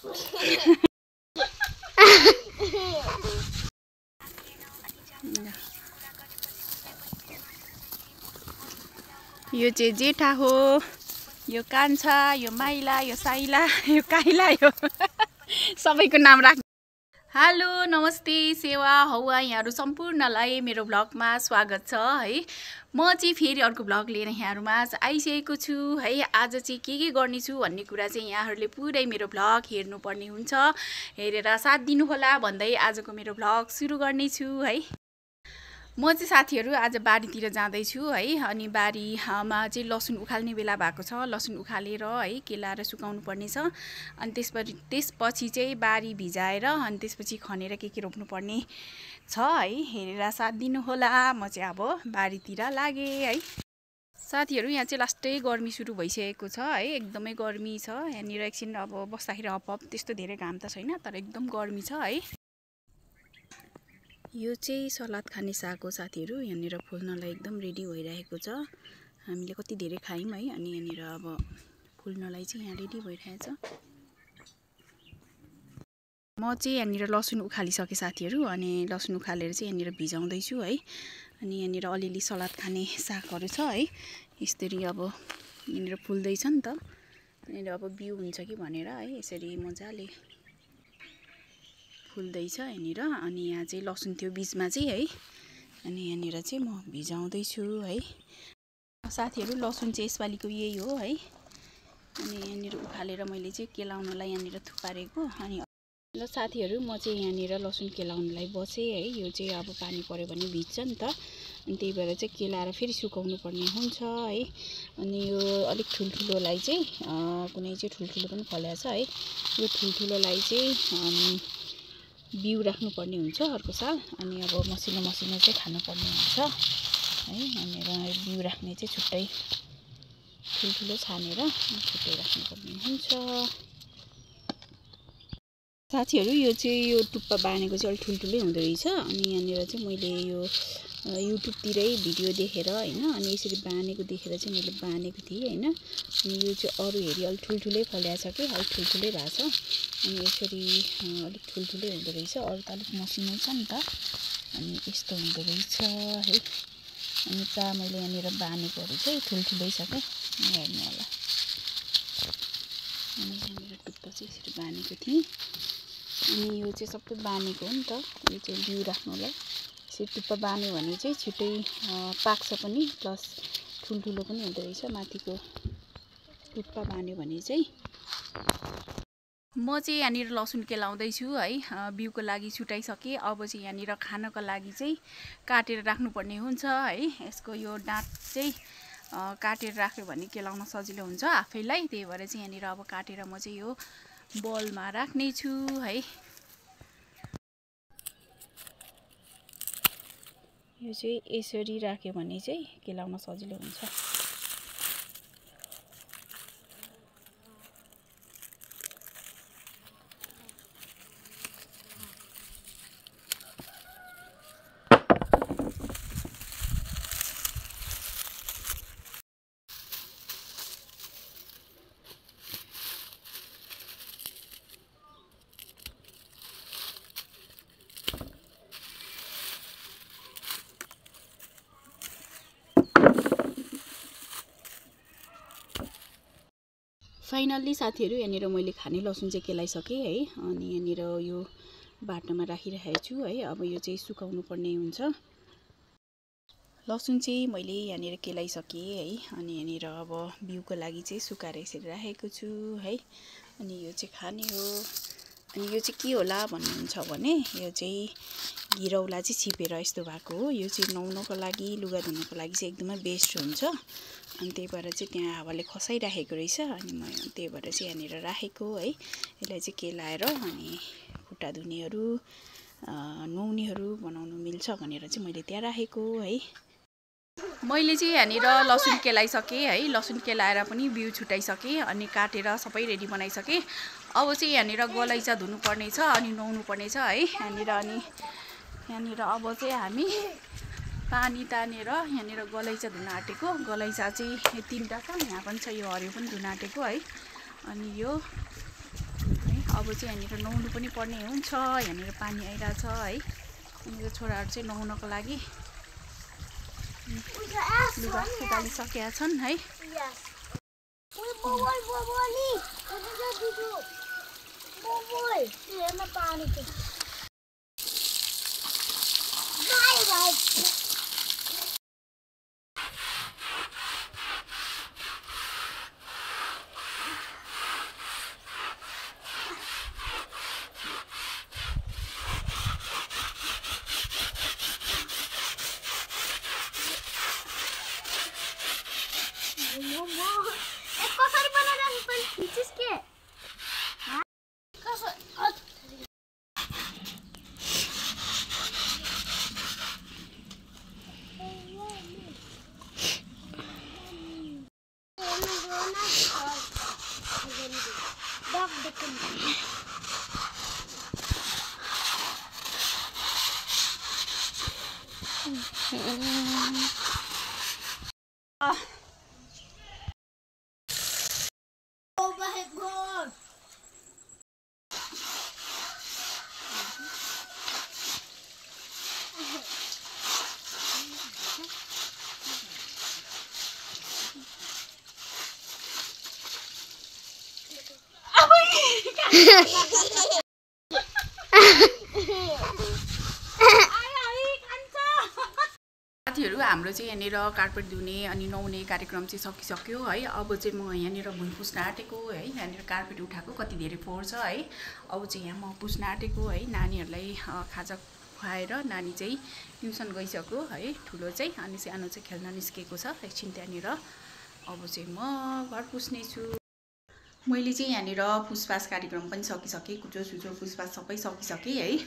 यो चाहिँ जेठा हो, यो कान्छा, यो माइला, यो साइला, यो काइला, यो सबैको नाम राख। हेलो नमस्ते सेवा हौवा यहाँहरू सम्पूर्णलाई मेरो भ्लगमा स्वागत छ है। म चाहिँ फेरि अर्को भ्लग लिएर यहाँहरूमा आइसकेको छु है। आज चाहिँ के गर्नेछु भन्ने कुरा चाहिँ यहाँहरूले पुरै मेरो भ्लग हेर्नुपर्ने हुन्छ। हेरेर साथ दिनुहोला भन्दै आजको मेरो भ्लग सुरु गर्नेछु है। म चाहिँ साथीहरू आज बारीतिर जाँदैछु है। अनि बारीमा चाहिँ लसुन उखाल्ने बेला भएको छ। लसुन उखालेर है केलाएर सुकाउनु पर्ने छ। अनि त्यसपछि चाहिँ बारी भिजाएर अनि त्यसपछि खनेर के रोप्नु पर्ने छ है। हेरेर साथ दिनुहोला। म चाहिँ अब बारीतिर लागेँ है। साथीहरू यहाँ चाहिँ लास्टै गर्मी सुरु भइसकेको छ है। एकदमै गर्मी छ यहाँनिर। एकछिन अब बस्दाखेरि हप त्यस्तो धेरै घाम त छैन तर एकदम गर्मी छ है। यो चाहिँ सलाद खाने साग हो साथीहरू। यहाँनिर फुल्नलाई एकदम रेडी भइरहेको छ। हामीले कति धेरै खायौँ है। अनि यहाँनिर अब फुल्नलाई चाहिँ यहाँ रेडी भइरहेछ। म चाहिँ यहाँनिर लसुन उखालिसकेँ साथीहरू। अनि लसुन उखालेर चाहिँ यहाँनिर भिजाउँदैछु है। अनि यहाँनिर अलिअलि सलाद खाने सागहरू छ है। यसरी अब यहाँनिर फुल्दैछ नि त। यहाँनिर अब बिउ हुन्छ कि भनेर है यसरी मजाले फुल्दैछ यहाँनिर। अनि यहाँ चाहिँ लसुन थियो बिचमा चाहिँ है। अनि यहाँनिर चाहिँ म भिजाउँदैछु है। साथीहरू लसुन चाहिँ यसपालिको यही हो है। अनि यहाँनिर उखालेर मैले चाहिँ केलाउनलाई यहाँनिर थुपारेको। अनि ल साथीहरू म चाहिँ यहाँनिर लसुन केलाउनलाई बसेँ है। यो चाहिँ अब पानी पऱ्यो भने भिज्छ नि त। अनि त्यही भएर चाहिँ केलाएर फेरि सुकाउनु पर्ने हुन्छ है। अनि यो अलिक ठुल्ठुलोलाई चाहिँ कुनै चाहिँ ठुल्ठुलो पनि फलेको छ है। यो ठुल्ठुलोलाई चाहिँ बिउ राख्नुपर्ने हुन्छ अर्को साल। अनि अब मसिनो चाहिँ खानुपर्ने हुन्छ है। यहाँनिर बिउ राख्ने चाहिँ छुट्टै ठुल्ठुलो छानेर छुट्टै राख्नुपर्ने हुन्छ। साथीहरू यो चाहिँ यो टुप्पा बाँधेको चाहिँ अलिक ठुल्ठुलै हुँदो रहेछ। अनि यहाँनिर चाहिँ मैले यो युट्युबतिरै भिडियो देखेर होइन अनि यसरी बाँधेको देखेर चाहिँ मैले बाँधेको थिएँ होइन। अनि यो चाहिँ अरू हेरी अलिक ठुल्ठुलै फलेको छ कि अलिक ठुल्ठुलै भएको छ। अनि यसरी अलिक ठुल्ठुलै हुँदो रहेछ। अरू त अलिक मसिनो छ नि त। अनि यस्तो हुँदो रहेछ है। अनि प्रायः मैले यहाँनिर बाँधेकोहरू चाहिँ ठुल्ठुलै छ क्या हेर्नु होला। अनि यहाँनिर टुप्पा चाहिँ यसरी बाँधेको थिएँ। अनि यो चाहिँ सबै बाँधेको हो नि त। यो चाहिँ बिउ राख्नुलाई यसरी टुप्पा बाँध्यो भने चाहिँ छिटै पाक्छ पनि प्लस ठुल्ठुलो पनि हुँदो रहेछ। माथिको टुप्पा बाँध्यो भने चाहिँ। म चाहिँ यहाँनिर लसुन केलाउँदैछु है। बिउको लागि छुट्याइसकेँ। अब चाहिँ यहाँनिर खानको लागि चाहिँ काटेर राख्नुपर्ने हुन्छ है। यसको यो डाँठ चाहिँ काटेर राख्यो भने केलाउन सजिलो हुन्छ आफैलाई। त्यही भएर चाहिँ यहाँनिर अब काटेर म चाहिँ यो बलमा राख्नेछु है। यो चाहिँ यसरी राख्यो भने चाहिँ केलाउन सजिलो हुन्छ। फाइनल्ली साथीहरू यहाँनिर मैले खाने लसुन चाहिँ केलाइसकेँ है। अनि यहाँनिर यो बाटोमा राखिरहेको छु है। अब यो चाहिँ सुकाउनु पर्ने हुन्छ। लसुन चाहिँ मैले यहाँनिर केलाइसकेँ है। अनि यहाँनिर अब बिउको लागि चाहिँ सुकाएर यसरी राखेको छु है। अनि यो चाहिँ खाने हो। अनि यो चाहिँ के होला भन्नुहुन्छ भने यो चाहिँ घिरौला चाहिँ छिपेर यस्तो भएको हो। यो चाहिँ नुहाउनको लागि लुगा धुनको लागि चाहिँ एकदमै बेस्ट हुन्छ। अनि त्यही भएर चाहिँ त्यहाँ हावाले खसाइराखेको रहेछ। अनि म त्यही भएर चाहिँ यहाँनिर राखेको है। यसलाई चाहिँ केलाएर अनि खुट्टा धुनेहरू नुहाउनेहरू बनाउनु मिल्छ भनेर चाहिँ मैले त्यहाँ राखेको है। मैले चाहिँ यहाँनिर लसुन केलाइसकेँ है। लसुन केलाएर पनि बिउ छुट्याइसकेँ। अनि काटेर सबै रेडी बनाइसकेँ। अब चाहिँ यहाँनिर गलैँचा धुनुपर्ने छ अनि नुहाउनु पर्ने छ है यहाँनिर। अनि यहाँनिर अब चाहिँ हामी पानी तानेर यहाँनिर गलैँचा धुन आँटेको। गलैँचा चाहिँ 3टा छ। यहाँ पनि छ यो हरियो पनि धुन आँटेको है। अनि यो है अब चाहिँ यहाँनिर नुहाउनु पनि पर्ने हुन्छ। यहाँनिर पानी आइरहेछ है। मेरो छोराहरू चाहिँ नुहाउनको लागि लुगा सुकालिसकेका छन् है। Oh my god! साथीहरु हाम्रो चाहिँ यहाँनिर कार्पेट धुने अनि नुहाउने कार्यक्रम चाहिँ सकिसक्यो है। अब चाहिँ म यहाँनिर भुइँ पुस्न आँटेको है। यहाँनिर कार्पेट उठाएको कति धेरै फोहोर छ है। अब चाहिँ यहाँ म पुस्न आँटेको है। नानीहरूलाई खाजा खुवाएर नानी चाहिँ ट्युसन गइसक्यो है। ठुलो चाहिँ अनि सानो चाहिँ खेल्न निस्केको छ एकछिन त्यहाँनिर। अब चाहिँ म घर पुस्ने छु। मैले चाहिँ यहाँनिर पुसपास कार्यक्रम पनि सकिसकेँ। कुचो सुचो पुसपास सबै सकिसकेँ है।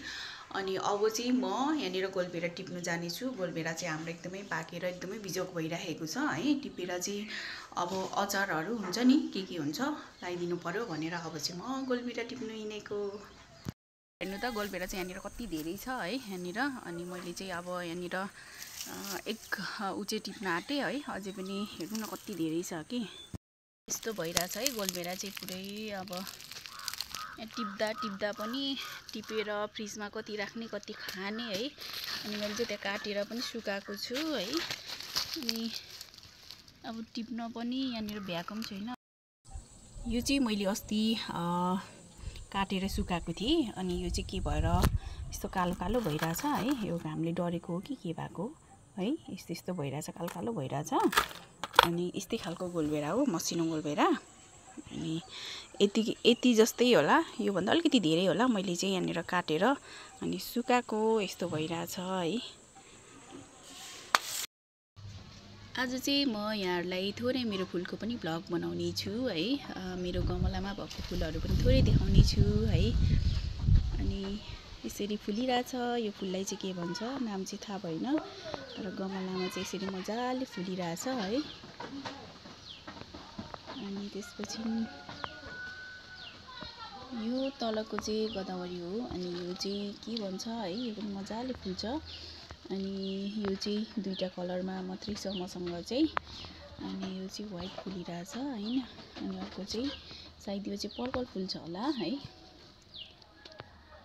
अनि अब चाहिँ म यहाँनिर गोलभेरा टिप्नु जानेछु। गोलभेरा चाहिँ हाम्रो एकदमै पाकेर एकदमै बिजोक भइरहेको छ है। टिपेर चाहिँ अब अचारहरू हुन्छ नि के हुन्छ लगाइदिनु पर्यो भनेर अब चाहिँ म गोलभेरा टिप्नु हिँडेको। हेर्नु त गोलभेरा चाहिँ यहाँनिर कति धेरै छ है यहाँनिर। अनि मैले चाहिँ अब यहाँनिर एक उचे टिप्न आँटेँ है। अझै पनि हेर्नु न कति धेरै छ कि। यस्तो भइरहेछ है गोलभेरा चाहिँ पुरै। अब टिप्दा पनि टिपेर फ्रिजमा कति राख्ने कति खाने है। अनि मैले चाहिँ त्यहाँ काटेर पनि सुकाएको छु है। अनि अब टिप्न पनि यहाँनिर भ्याएको पनि छैन। यो चाहिँ मैले अस्ति काटेर सुकाएको थिएँ। अनि यो चाहिँ के भएर यस्तो कालो कालो भइरहेछ है। यो घामले डरेको हो कि के भएको है। यस्तो भइरहेछ कालो कालो भइरहेछ। अनि यस्तै खालको गोलभेरा हो मसिनो गोलभेरा। अनि यति जस्तै होला। योभन्दा अलिकति धेरै होला। मैले चाहिँ यहाँनिर काटेर अनि सुकाएको यस्तो भइरहेछ है। आज चाहिँ म यहाँहरूलाई थोरै मेरो फुलको पनि भ्लग बनाउने छु है। मेरो गमलामा भएको फुलहरू पनि थोरै देखाउने छु है। अनि यसरी फुलिरहेछ। यो फुललाई चाहिँ के भन्छ नाम चाहिँ थाहा भएन। तर गमलामा चाहिँ यसरी मजाले फुलिरहेछ है। अनि त्यसपछि यो तलको चाहिँ गदावरी हो। अनि यो चाहिँ के भन्छ है। यो पनि मजाले फुल्छ। अनि यो चाहिँ दुईटा कलरमा मात्रै छ मसँग चाहिँ। अनि यो चाहिँ व्हाइट फुलिरहेछ हैन। अनि अर्को चाहिँ सायद यो चाहिँ पर्पल फुल्छ होला है।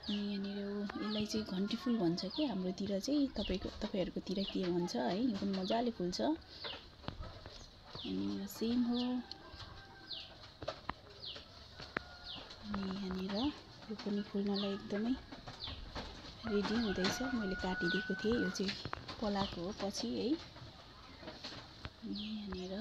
अनि यहाँनिर यसलाई चाहिँ घन्टी फुल भन्छ कि हाम्रोतिर चाहिँ। तपाईहरुकोतिर के भन्छ है। यो पनि मजाले फुल्छ। अनि यो सेम हो। अनि यहाँनिर यो पनि फुल्नलाई एकदमै रेडी हुँदैछ। मैले काटिदिएको थिएँ। यो चाहिँ पलाएको हो पछि है। अनि यहाँनिर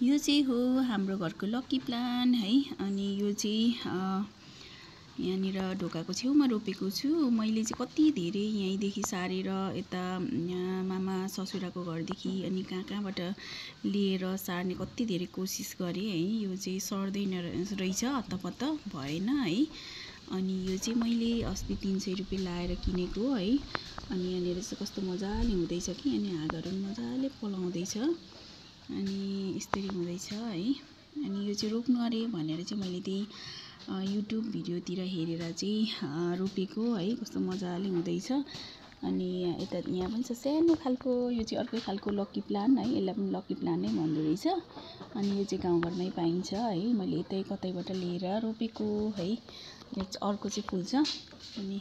यो चाहिँ हो हाम्रो घरको लकी प्लान्ट है। अनि यो चाहिँ यहाँनिर ढोकाको छेउमा रोपेको छु। मैले चाहिँ कति धेरै यहीँदेखि सारेर यता मामा ससुराको घरदेखि अनि कहाँबाट लिएर सार्ने कति धेरै कोसिस गरेँ है। यो चाहिँ सर्दैन रहेछ हत्तपत्त भएन है। अनि यो चाहिँ मैले अस्ति 300 रुपियाँ लाएर किनेको है। अनि यहाँनिर चाहिँ कस्तो मजाले हुँदैछ कि, अनि हाँगहरू पनि मजाले पलाउँदैछ, अनि यसरी हुँदैछ है। अनि यो चाहिँ रोप्नु अरे भनेर चाहिँ मैले त्यही युट्युब भिडियोतिर हेरेर चाहिँ रोपेको है। कस्तो मजाले हुँदैछ। अनि यहाँ पनि छ सानो खालको, यो चाहिँ अर्कै खालको लकी प्लान्ट है, यसलाई पनि लकी प्लान्ट नै भन्दो रहेछ। अनि यो चाहिँ गाउँघरमै पाइन्छ है, मैले यतै कतैबाट लिएर रोपेको है। यो चाहिँ अर्को चाहिँ फुल्छ। अनि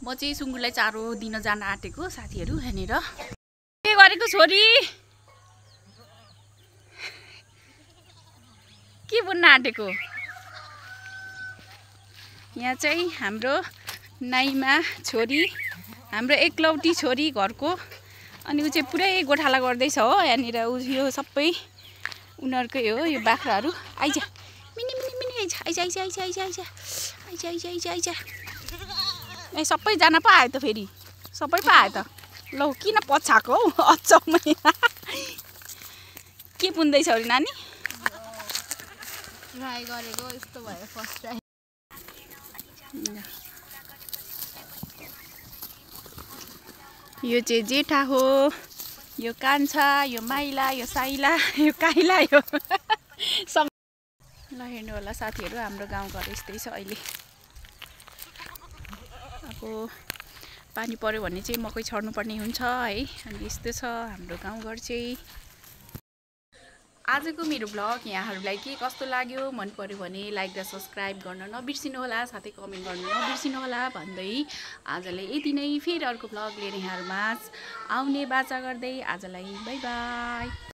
म चाहिँ सुँगुरलाई चारो दिन जान आँटेको साथीहरू। यहाँनिर के गरेको छोरी, के बुन्न आँटेको? यहाँ चाहिँ हाम्रो नाइमा छोरी, हाम्रो एकलौटी छोरी घरको, अनि ऊ चाहिँ पुरै गोठाला गर्दैछ हो। यहाँनिर यो सबै उनीहरूकै हो, यो बाख्राहरू। आइज मिनी मिनी मिनी, आइज आइज आइज आइज आइज आइज आइज आइज आइज आइज। ए सबैजना पो आयो त, फेरि सबै पो आयो त। ल किन पछाएको हौ अचम्मै। के बुन्दैछ अरे नानी? ट्राई गरेको यस्तो भयो फर्स्ट ट्राई। यो चाहिँ जेठा हो, यो कान्छा, यो माइला, यो साइला, यो काइला, यो सब। ल हेर्नु होला साथीहरू, हाम्रो गाउँघर यस्तै छ अहिले। अब पानी पर्यो भने चाहिँ मकै छर्नु पर्ने हुन्छ है। अनि यस्तो छ हाम्रो गाउँघर चाहिँ। आजको मेरो भ्लग यहाँहरूलाई के कस्तो लाग्यो, मन पर्यो भने लाइक र सब्सक्राइब गर्न नबिर्सिनु होला, साथै कमेन्ट गर्न नबिर्सिनु होला भन्दै आजलाई यति नै। फेरि अर्को भ्लग लिएर यहाँहरूमा आउने बाचा गर्दै आजलाई बाई बाई।